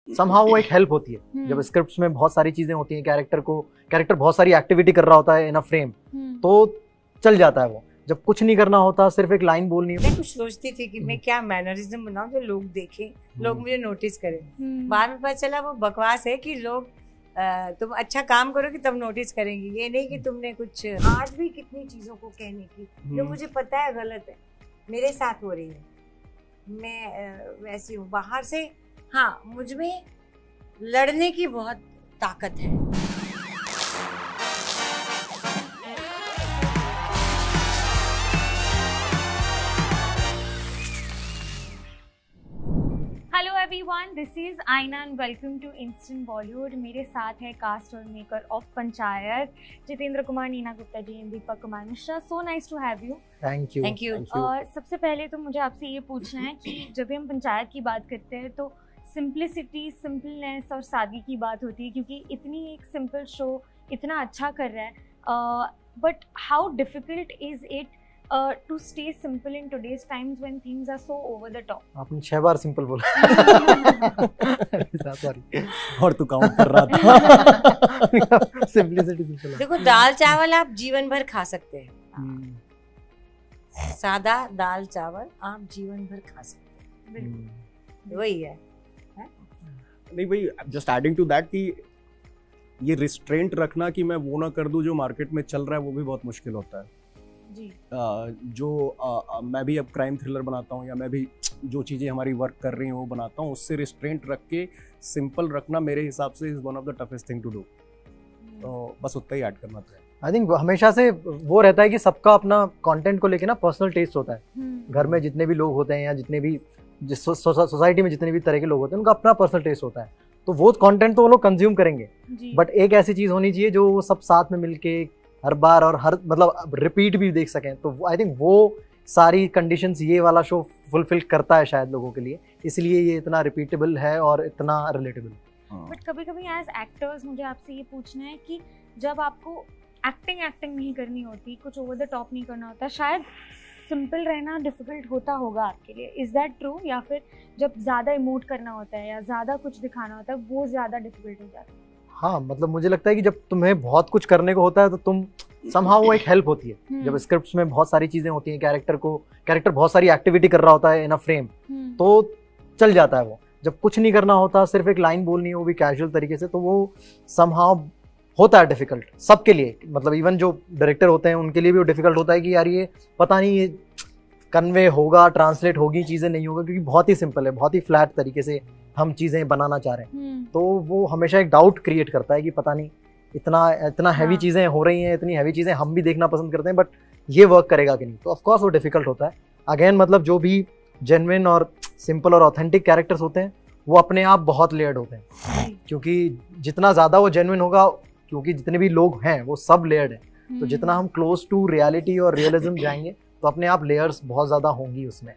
Somehow वो एक help होती है। जब स्क्रिप्ट्स में बहुत सारी चीजें होती हैं, कैरेक्टर बहुत सारी एक्टिविटी कर रहा होता है इन अ फ्रेम, तो चल जाता है वो। जब कुछ नहीं करना होता, सिर्फ एक लाइन बोलनी है। मैं कुछ सोचती थी कि मैं क्या मैनरिज्म बनाऊं जो लोग देखें, लोग मुझे नोटिस करें। बाद में पता चला वो बकवास है कि लोग तुम अच्छा काम करोगे तब नोटिस करेंगे, ये नहीं कि तुमने कुछ। आज भी कितनी चीजों को कहने की जो मुझे पता है गलत है, मेरे साथ हो रही है। मैं वैसी हूँ बाहर से। हाँ, मुझ में लड़ने की बहुत ताकत है। Hello everyone, this is Aaina and welcome to instant Bollywood. मेरे साथ है कास्ट और maker of Panchayat Jitendra Kumar, Neena Gupta ji and Deepak Kumar Mishra. So nice to have you. Thank you. और सबसे पहले तो मुझे आपसे ये पूछना है कि जब भी हम पंचायत की बात करते हैं तो सिंप्लिसिटी, सिंपलनेस और सादगी की बात होती है, क्योंकि इतनी एक सिंपल शो इतना अच्छा कर रहा है। But how difficult is it to stay simple in today's times when things are so over the top? आपने 6 बार सिंपल बोला। सॉरी, और तू काउंट कर रहा था। Simplicity simple. देखो, दाल चावल आप जीवन भर खा सकते हैं। सादा दाल चावल आप जीवन भर खा सकते हैं, वही है। नहीं भाई, जस्ट एडिंग टू दैट कि ये रिस्ट्रेंट रखना कि मैं वो ना कर दूं जो मार्केट में चल रहा है, वो भी बहुत मुश्किल होता है जी। मैं भी अब क्राइम थ्रिलर बनाता हूँ या मैं भी जो चीज़ें हमारी वर्क कर रही हैं वो बनाता हूँ, उससे रिस्ट्रेंट रख के सिंपल रखना मेरे हिसाब से is one of the toughest thing to do. तो बस उतना ही ऐड करना था। आई थिंक हमेशा से वो रहता है कि सबका अपना कंटेंट को लेके ना पर्सनल टेस्ट होता है। घर में जितने भी लोग होते हैं या जितने भी सोसाइटी में जितने भी तरह के लोग होते हैं, उनका अपना पर्सनल टेस्ट होता है, तो वो कंटेंट तो वो लोग कंज्यूम करेंगे। बट एक ऐसी चीज होनी चाहिए जो वो सब साथ में मिलके हर बार और हर मतलब रिपीट भी देख सकें। तो आई थिंक वो सारी कंडीशंस ये वाला शो फुलफिल करता है शायद लोगों के लिए, इसलिए ये इतना रिपीटेबल है और इतना रिलेटेबल। बट कभी कभी एज एक्टर्स मुझे आपसे ये पूछना है कि जब आपको एक्टिंग नहीं करनी होती, कुछ ओवर द टॉप नहीं करना होता, शायद सिंपल रहना डिफिकल्ट होता होगा आपके लिए। Is that true? या फिर जब ज़्यादा इमोट करना होता है या ज़्यादा कुछ दिखाना होता है वो ज़्यादा डिफिकल्ट हो जाता है? हाँ, मतलब मुझे लगता है कि जब तुम्हें बहुत कुछ करने को होता है तो तुम समहाउ वो एक हेल्प होती है। जब स्क्रिप्ट्स में बहुत सारी चीजें होती हैं, कैरेक्टर बहुत सारी एक्टिविटी कर रहा होता है इन अ फ्रेम, तो चल जाता है वो। जब कुछ नहीं करना होता, सिर्फ एक लाइन बोलनी है, वो भी कैजुअल तरीके से, तो वो समहाउ होता है डिफिकल्ट सबके लिए। मतलब इवन जो डायरेक्टर होते हैं उनके लिए भी वो डिफिकल्ट होता है कि यार ये पता नहीं ये कन्वे होगा, ट्रांसलेट होगी, चीज़ें नहीं होगा, क्योंकि बहुत ही सिंपल है, बहुत ही फ्लैट तरीके से हम चीज़ें बनाना चाह रहे हैं। तो वो हमेशा एक डाउट क्रिएट करता है कि पता नहीं इतना हैवी चीज़ें हो रही हैं, इतनी हैवी चीज़ें हम भी देखना पसंद करते हैं, बट ये वर्क करेगा कि नहीं। तो ऑफकोर्स वो डिफिकल्ट होता है। अगेन मतलब जो भी जेन्युइन और सिंपल और ऑथेंटिक कैरेक्टर्स होते हैं वो अपने आप बहुत लेयर्ड होते हैं, क्योंकि जितना ज़्यादा वो जेन्युइन होगा, क्योंकि जितने भी लोग हैं वो सब लेयर्ड है, तो जितना हम क्लोज टू रियलिटी और रियलिज्म जाएंगे तो अपने आप लेयर्स बहुत ज़्यादा होंगी उसमें।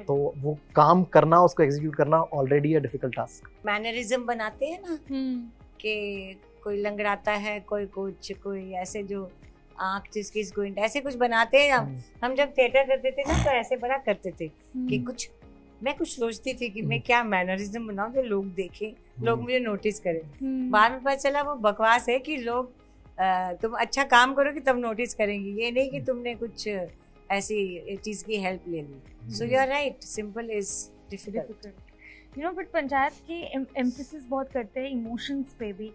तो वो काम करना, उसको एग्जीक्यूट करना already a difficult task. Mannerism बनाते हैं ना कि कोई लंगड़ाता है, कोई कुछ, कोई ऐसे जो आँख जिसकी स्क्विंट, ऐसे कुछ बनाते हैं। हम जब थिएटर करते थे ना तो ऐसे बड़ा करते थे कि मैं कुछ सोचती थी कि मैं क्या मैनरिज्म बनाऊं जो लोग देखें, लोग मुझे नोटिस करें। बाद में पता चला वो बकवास है कि लोग तुम अच्छा काम करोगे तब नोटिस करेंगे, ये नहीं कि तुमने कुछ ऐसी चीज की हेल्प ले ली। So you are right, simple is difficult. You know, but panchayat के एम्फेसिस बहुत करते हैं इमोशंस पे भी,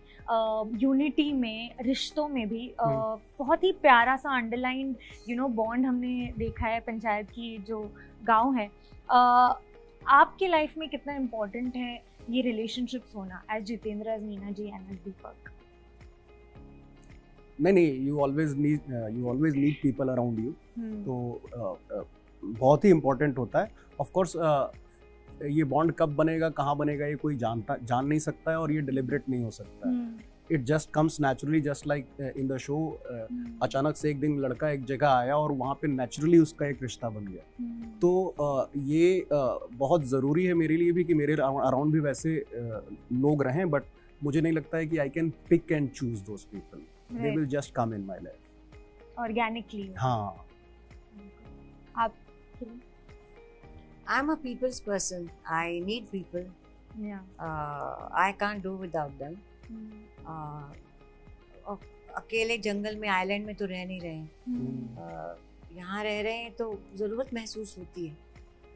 यूनिटी में, रिश्तों में भी। बहुत ही प्यारा सा अंडरलाइंड बॉन्ड हमने देखा है पंचायत की जो गांव है। आपके लाइफ में कितना इम्पोर्टेंट है ये रिलेशनशिप्स होना, as Jitendra, as Neena ji and as Deepak? नहीं, you always need people around you. तो बहुत ही इम्पोर्टेंट होता है। ऑफ कोर्स ये बॉन्ड कब बनेगा, कहाँ बनेगा, ये कोई जान नहीं सकता है, और ये डिलिबरेट नहीं हो सकता है। It just comes naturally, just like in the show. अचानक से एक दिन लड़का एक जगह आया और वहाँ पे नेचुरली उसका एक रिश्ता बन गया। तो ये बहुत ज़रूरी है मेरे लिए भी कि मेरे अराउंड भी वैसे लोग रहें, बट मुझे नहीं लगता है कि I can pick and choose those people. They will just come in my life. Organically. हाँ. आप? I'm a people's person. I need people. I can't do without them. अकेले जंगल में, आइलैंड में तो रह नहीं रहे हैं, यहाँ रह रहे हैं तो ज़रूरत महसूस होती है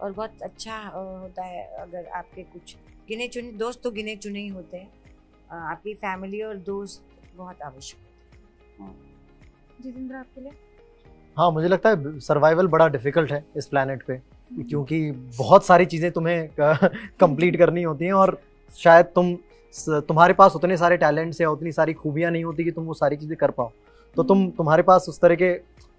और बहुत अच्छा होता है अगर आपके कुछ गिने चुने दोस्त, तो गिने चुने ही होते हैं, आपकी फैमिली और दोस्त बहुत आवश्यक होते हैं। जितेंद्र, आपके लिए? हाँ, मुझे लगता है सर्वाइवल बड़ा डिफिकल्ट है इस प्लैनेट पे, क्योंकि बहुत सारी चीज़ें तुम्हें कंप्लीट करनी होती हैं और शायद तुम्हारे पास उतने सारे टैलेंट्स या उतनी सारी खूबियाँ नहीं होती कि तुम वो सारी चीज़ें कर पाओ। तो तुम्हारे पास उस तरह के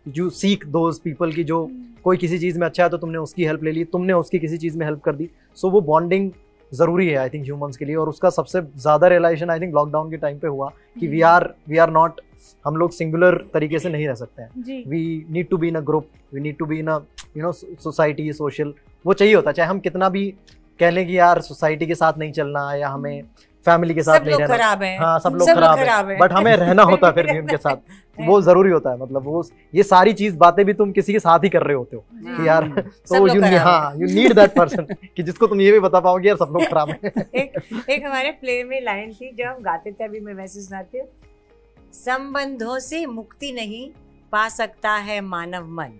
यू सीक दोज पीपल की जो कोई किसी चीज़ में अच्छा है तो तुमने उसकी हेल्प ले ली, तुमने उसकी किसी चीज़ में हेल्प कर दी। सो वो बॉन्डिंग ज़रूरी है आई थिंक ह्यूमंस के लिए, और उसका सबसे ज़्यादा रियलाइजेशन आई थिंक लॉकडाउन के टाइम पे हुआ कि वी आर नॉट, हम लोग सिंगुलर तरीके से नहीं रह सकते हैं। We need to be in a group, we need to be in a society, social, वो चाहिए होता है। चाहे हम कितना भी कह लें कि यार सोसाइटी के साथ नहीं चलना या हमें फैमिली के साथ नहीं रहना, खराब है, हाँ सब लोग खराब है, बट हमें रहना होता है फिर भी उनके साथ, वो जरूरी होता है। मतलब वो ये सारी चीज बातें भी तुम किसी के साथ ही कर रहे होते हो कि यार, तो यू नीड दैट पर्सन कि जिसको तुम ये भी बता पाओगे यार सब लोग खराब है। एक हमारे प्ले में लाइन थी जब हम गाते थे, अभी मैं वैसे सुनाती हूँ, संबंधों से मुक्ति नहीं पा सकता है मानव मन,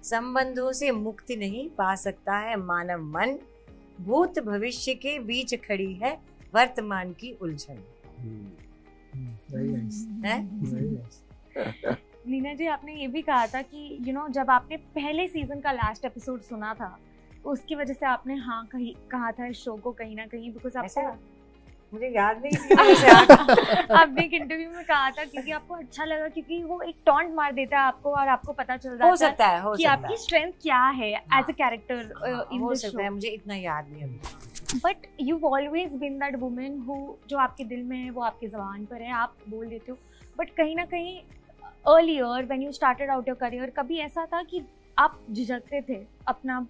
संबंधों से मुक्ति नहीं पा सकता है मानव मन, भूत भविष्य के बीच खड़ी है वर्तमान की उलझन। नीना जी, आपने ये भी कहा था कि जब आपने पहले सीजन का लास्ट एपिसोड सुना था तो उसकी वजह से आपने हाँ कहा था इस शो को कहीं ना कहीं, बिकॉज आपको, मुझे याद नहीं आपने एक इंटरव्यू में कहा था क्योंकि आपको अच्छा लगा, क्योंकि वो एक टॉन्ट मार देता है आपको और आपको पता चल जाता है कि आपकी स्ट्रेंथ क्या है as a character in this show. मुझे इतना याद नहीं है, but you've always been that woman who, जो आपके दिल में है वो आपकी ज़बान पर है, आप बोल देते हो। बट कहीं ना कहीं earlier when you started out your career, कभी ऐसा था कि आप झिझकते थे अपना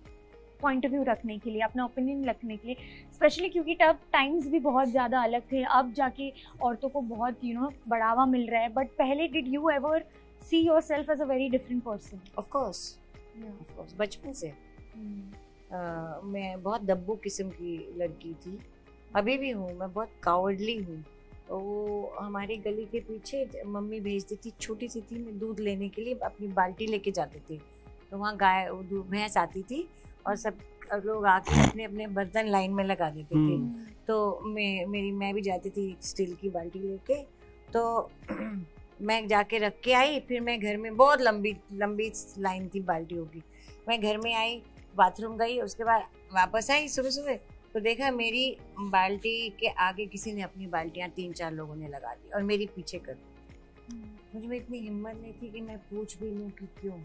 पॉइंट ऑफ व्यू रखने के लिए, अपना ओपिनियन रखने के लिए, स्पेशली क्योंकि तब टाइम्स भी बहुत ज़्यादा अलग थे, अब जाके औरतों को बहुत बढ़ावा मिल रहा है, बट पहले did you ever see yourself as a very different person? Of course, बचपन से मैं बहुत दब्बू किस्म की लड़की थी, अभी भी हूँ, मैं बहुत कावर्डली हूँ। तो हमारी गली के पीछे मम्मी भेजती थी, छोटी सी थी मैं, दूध लेने के लिए अपनी बाल्टी लेके जाते थे, तो वहाँ गाय भैंस आती थी और सब लोग आके अपने अपने बर्तन लाइन में लगा देते थे। तो मैं भी जाती थी स्टील की बाल्टी लेके, तो मैं जाके रख के आई, फिर मैं घर में, बहुत लंबी लाइन थी बाल्टियों की, मैं घर में आई, बाथरूम गई, उसके बाद वापस आई सुबह सुबह, तो देखा मेरी बाल्टी के आगे किसी ने अपनी बाल्टियाँ 3-4 लोगों ने लगा दी और मेरी पीछे कर दी। मुझे में इतनी हिम्मत नहीं थी कि मैं पूछ भी लूँ कि क्यों।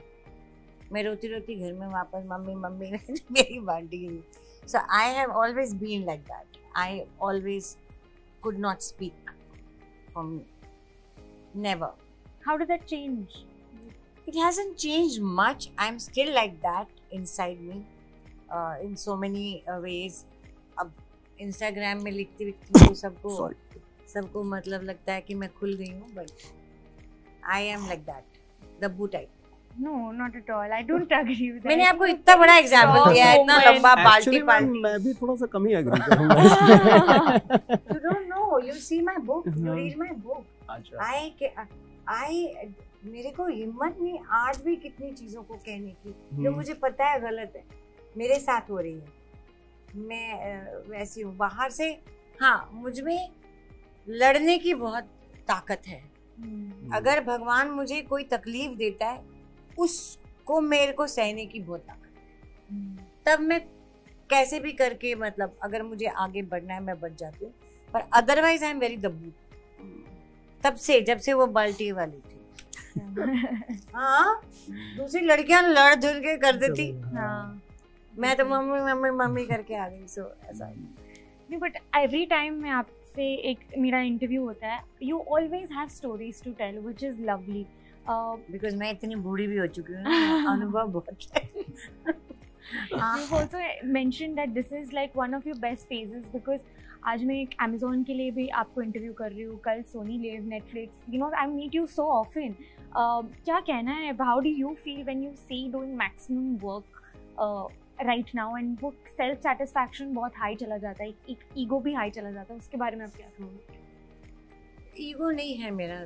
मैं रोती रोती घर में वापस, मम्मी मेरी बाल्टी गिरी। So I have always been like that, I always could not speak from me, never. How did that change? It hasn't changed much. I'm still like that inside me, in so many ways. अब Instagram में लिखती हूँ सबको मतलब लगता है कि मैं खुल गई हूँ, but I am like that, दब्बू type. No, not at all. I don't agree with that. मैंने आपको इतना बड़ा एग्जाम्पल दिया है, इतना लंबा बाल्टी। मैं भी थोड़ा सा कम ही एग्री करूँगा। You don't know. You see my book. You read my book. मेरे को हिम्मत नहीं आज भी कितनी चीजों को कहने की जो मुझे पता है गलत है, मेरे साथ हो रही है, मैं वैसी हूँ बाहर से। हाँ, मुझ में लड़ने की बहुत ताकत है। अगर भगवान मुझे कोई तकलीफ देता है उसको मेरे को सहने की बहुत ताकत है, तब मैं कैसे भी करके, मतलब अगर मुझे आगे बढ़ना है मैं बढ़ जाती हूँ, पर अदरवाइज आई एम वेरी दब्बू। तब से, जब से वो बाल्टी वाली थी। हाँ, दूसरी लड़कियां लड़ धुल के कर देती, मैं तो मम्मी करके आ गई। सो ऐसा नहीं, बट एवरी टाइम मैं आपसे एक मेरा इंटरव्यू होता है, you always have stories to tell which is lovely, because मैं इतनी बूढ़ी भी हो चुकी हूँ, अनुभव बहुत है। You've also mentioned that this is like one of your best phases, because आज मैं एक Amazon के लिए भी आपको इंटरव्यू कर रही हूँ, कल Sony Liv, Netflix, I meet you so often. क्या कहना है, how do you feel when you see doing maximum work right now and वो सेल्फ सेटिस्फैक्शन बहुत हाई चला जाता है, एक ईगो भी हाई चला जाता है, उसके बारे में आप क्या कहोगे? ईगो नहीं है मेरा,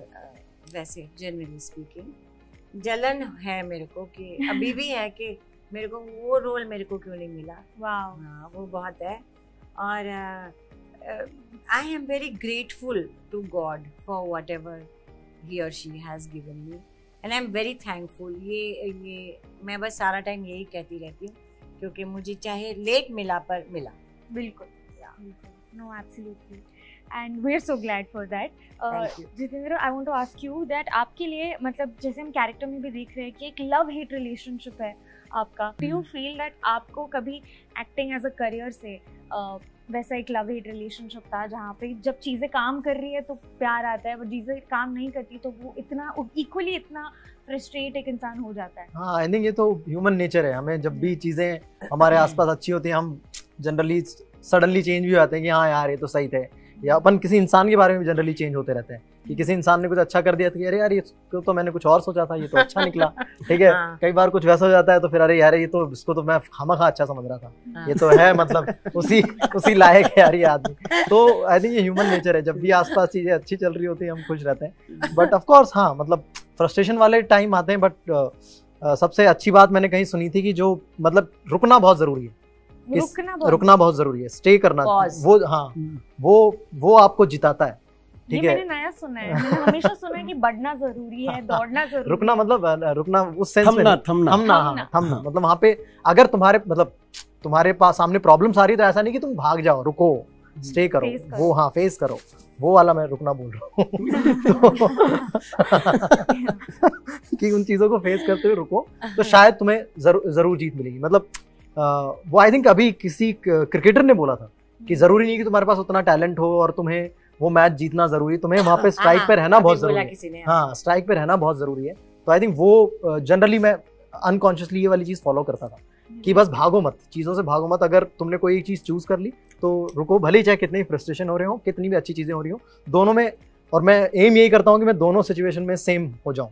वैसे जनरली स्पीकिंग जलन है मेरे को कि अभी भी है कि मेरे को वो रोल मेरे को क्यों नहीं मिला। वाओ, हाँ वो बहुत है। और I am very grateful to God for whatever he और she has given me and I am very thankful. ये मैं बस सारा टाइम यही कहती रहती हूँ, क्योंकि मुझे चाहे लेट मिला पर मिला। बिल्कुल, no absolutely, and we are so glad for that. Jitendra, I want to ask you that आपके लिए, मतलब जैसे हम कैरेक्टर में भी देख रहे हैं कि एक लव हेट रिलेशनशिप है आपका, डू यू फील दैट आपको कभी एक्टिंग एज अ करियर से वैसा एक लव हेट रिलेशनशिप था जहाँ पे जब चीज़ें काम कर रही है तो प्यार आता है, वो चीज़ें काम नहीं करती तो वो इतना इक्वली इतना फ्रस्ट्रेट एक इंसान हो जाता है? हाँ, आई थिंक ये तो ह्यूमन नेचर है। हमें जब भी चीज़ें हमारे आसपास अच्छी होती हैं, हम जनरली सडनली चेंज भी होते हैं कि हाँ यार ये तो सही थे, या अपन किसी इंसान के बारे में जनरली चेंज होते रहते हैं कि किसी इंसान ने कुछ अच्छा कर दिया तो अरे यार ये तो मैंने कुछ और सोचा था, ये तो अच्छा निकला, ठीक है। कई बार कुछ वैसा हो जाता है तो फिर अरे यार ये तो इसको तो मैं खामखा अच्छा समझ रहा था, ये तो है मतलब उसी लायक है यार ये आदमी। तो आई थिंक ये ह्यूमन नेचर है, जब भी आसपास चीजें अच्छी चल रही होती है हम खुश रहते हैं। बट ऑफ कोर्स हाँ, मतलब फ्रस्ट्रेशन वाले टाइम आते हैं, बट सबसे अच्छी बात मैंने कहीं सुनी थी कि जो मतलब रुकना बहुत जरूरी है, रुकना बहुत जरूरी है, स्टे करना, वो हाँ वो आपको जिताता है, ठीक है। मैंने नया सुना है, मैंने हमेशा सुना है कि बढ़ना जरूरी है, दौड़ना जरूरी रुकना है। मतलब रुकना उस सेंस में थमना थमना मतलब वहाँ पे अगर तुम्हारे पास सामने प्रॉब्लम्स आ रही तो ऐसा नहीं कि तुम भाग जाओ, रुको, स्टे करो, वो हाँ फेस करो, वो वाला मैं रुकना बोल रहा हूँ। कि उन चीजों को फेस करते हुए रुको तो शायद तुम्हें जरूर जीत मिलेगी। मतलब वो आई थिंक अभी किसी क्रिकेटर ने बोला था कि जरूरी नहीं कि तुम्हारे पास उतना टैलेंट हो और तुम्हें वो मैच जीतना जरूरी, तुम्हें वहाँ पे स्ट्राइक पे रहना बहुत जरूरी है। हाँ, स्ट्राइक पे रहना बहुत जरूरी है। तो आई थिंक वो जनरली मैं अनकॉन्शियसली ये वाली चीज फॉलो करता था कि बस भागो मत, चीजों से भागो मत। अगर तुमने कोई एक चीज चूज कर ली तो रुको, भले ही चाहे कितनी फ्रस्ट्रेशन हो रहे हो, कितनी भी अच्छी चीजें हो रही हो, दोनों में। और मैं एम यही करता हूँ कि मैं दोनों सिचुएशन में सेम हो जाऊँ,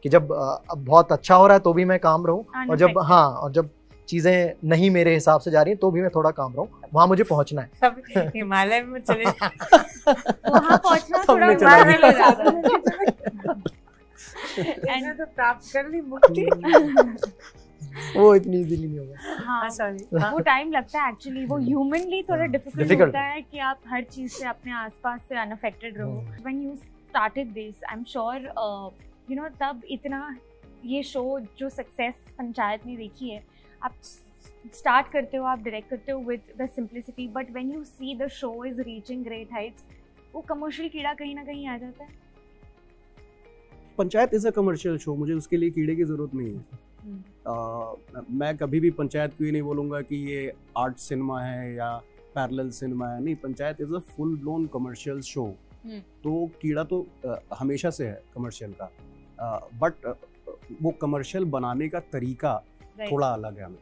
कि जब बहुत अच्छा हो रहा है तो भी मैं काम रहूँ, और जब चीजें नहीं मेरे हिसाब से जा रही हैं तो भी मैं थोड़ा काम रहूं, वहां मुझे पहुंचना है। हिमालय में चले वहां पहुंचना थोड़ा वायरल हो जाता है। एंड तो प्राप्त कर ली मुक्ति, वो इतनी इजीली नहीं होगा। हाँ सॉरी, वो टाइम लगता है एक्चुअली, वो ह्यूमनली थोड़ा डिफिकल्ट होता है कि आप हर चीज से अपने आसपास से अनअफेक्टेड रहो। When you started this, I am sure you know तब इतना ये शो जो सक्सेस पंचायत ने देखी है, आप स्टार्ट करते हो, आप डायरेक्ट करते हो with the simplicity, but when you see the show is reaching great Heights, वो कमर्शियल कीड़ा कहीं ना कहीं आ जाता है। Panchayat is a commercial show, मुझे उसके लिए कीड़े की जरूरत नहीं है। मैं कभी भी पंचायत को ये नहीं बोलूँगा कि ये आर्ट सिनेमा है या पैरेलल सिनेमा है, नहीं, panchayat is a full blown commercial show. तो कीड़ा तो हमेशा से है कमर्शियल का, बट वो कमर्शियल बनाने का तरीका थोड़ा अलग है हमें।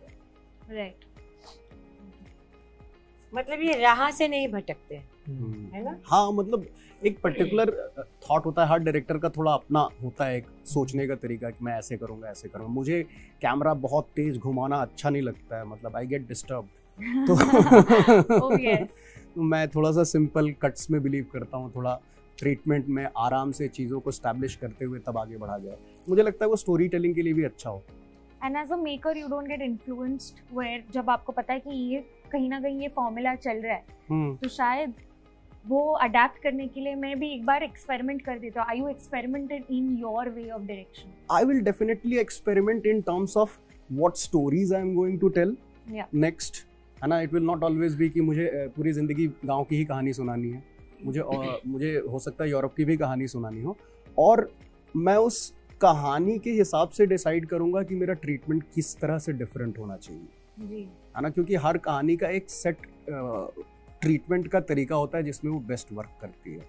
राइट, मतलब ये राह से नहीं भटकते, है ना? हाँ, मतलब एक पर्टिकुलर थॉट होता है, हर डायरेक्टर का थोड़ा अपना होता है एक सोचने का तरीका कि मैं ऐसे करूँगा, ऐसे करूँगा। मुझे कैमरा बहुत तेज घुमाना अच्छा नहीं लगता है, मतलब आई गेट डिस्टर्ब। तो मैं थोड़ा सा सिंपल कट्स में बिलीव करता हूँ, थोड़ा ट्रीटमेंट में आराम से चीज़ों को स्टैब्लिश करते हुए तब आगे बढ़ा जाए। मुझे लगता है वो स्टोरी टेलिंग के लिए भी अच्छा होता है। And as a maker you don't get influenced where, जब आपको पता है कि ये कहीं ना कहीं ये फॉर्मूला चल रहा है, तो शायद वो अडेप्ट करने के लिए मैं भी एक बार एक्सपेरिमेंट कर देता हूँ। Are you experimented in your way of direction? I will definitely experiment in terms of what stories I am going to tell next, है ना। It will not always be कि मुझे पूरी जिंदगी गाँव की ही कहानी सुनानी है, मुझे हो सकता है यूरोप की भी कहानी सुनानी हो, और मैं उस कहानी के हिसाब से डिसाइड करूंगा कि मेरा ट्रीटमेंट किस तरह से डिफरेंट होना चाहिए, है ना। क्योंकि हर कहानी का एक सेट ट्रीटमेंट का तरीका होता है जिसमें वो बेस्ट वर्क करती है।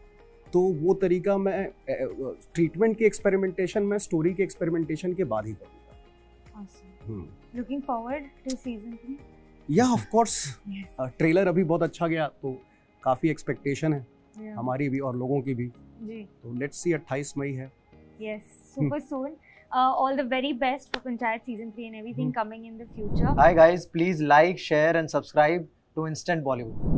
तो वो तरीका मैं ट्रीटमेंट की एक्सपेरिमेंटेशन में स्टोरी के एक्सपेरिमेंटेशन के बाद ही करूंगा। Looking forward to season 3। या ऑफ कोर्स, ट्रेलर अभी बहुत अच्छा गया, तो काफ़ी एक्सपेक्टेशन है हमारी भी और लोगों की भी। तो लेट्स सी, 28 मई है। Yes, super soon. all the very best for Panchayat season 3 and everything coming in the future. Hi guys, please like, share and subscribe to Instant Bollywood.